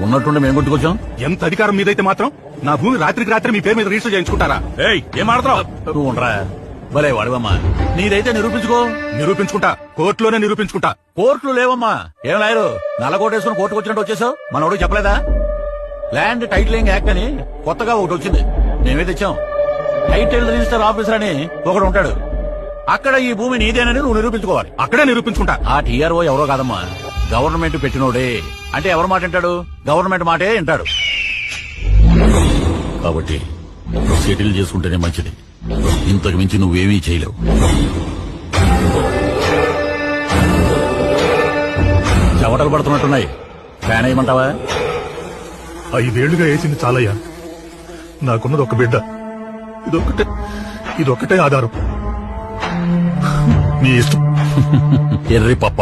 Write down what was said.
ఉన్నట్టుండి మేము కొట్టుకొచ్చాం. ఎంత అధికారం మీదైతే మాత్రం నా భూమి రాత్రికి రాత్రి మీ పేరు మీద రిజిస్టర్ చేయించుకుంటారా? ఏయ్, ఏం ఆడతావు నువ్వు? ఉండరా భలే వాడివమ్మా. నీదైతే నిరూపించుకో. నిరూపించుకుంటా, కోర్టులోనే నిరూపించుకుంటా. కోర్టులు లేవమ్మా. ఏం లాయరు నల్లకోటేసుకుని కోర్టుకు వచ్చినట్టు వచ్చేసావు? మనోడు చెప్పలేదా? ల్యాండ్ టైటిలింగ్ యాక్ట్ అని కొత్తగా ఒకటి వచ్చింది, మేమే తెచ్చాం. టైటిల్ రిజిస్టర్ ఆఫీసర్ అని ఒకడు ఉంటాడు. అక్కడ ఈ భూమి నీదేనని నువ్వు నిరూపించుకోవాలి. అక్కడే నిరూపించుకుంటా. ఆ టీఆర్ఓ ఎవరో కాదమ్మా, గవర్నమెంట్ పెట్టినోడే. అంటే ఎవరి మాట వింటాడు? గవర్నమెంట్ మాటే వింటాడు. కాబట్టి సెటిల్ చేసుకుంటేనే మంచిది. ఇంతకు మించి నువ్వేమీ చేయలేవు. చెమటలు పడుతున్నట్టున్నాయి. ఫ్యాన్ వేయమంటావా? 5 ఏళ్లుగా వేసింది చాలయ్యా. నాకున్నది ఒక బిడ్డ. ఇదొక్కటే ఆధారం. నీ ఇష్టం. ఎర్రి పప్ప.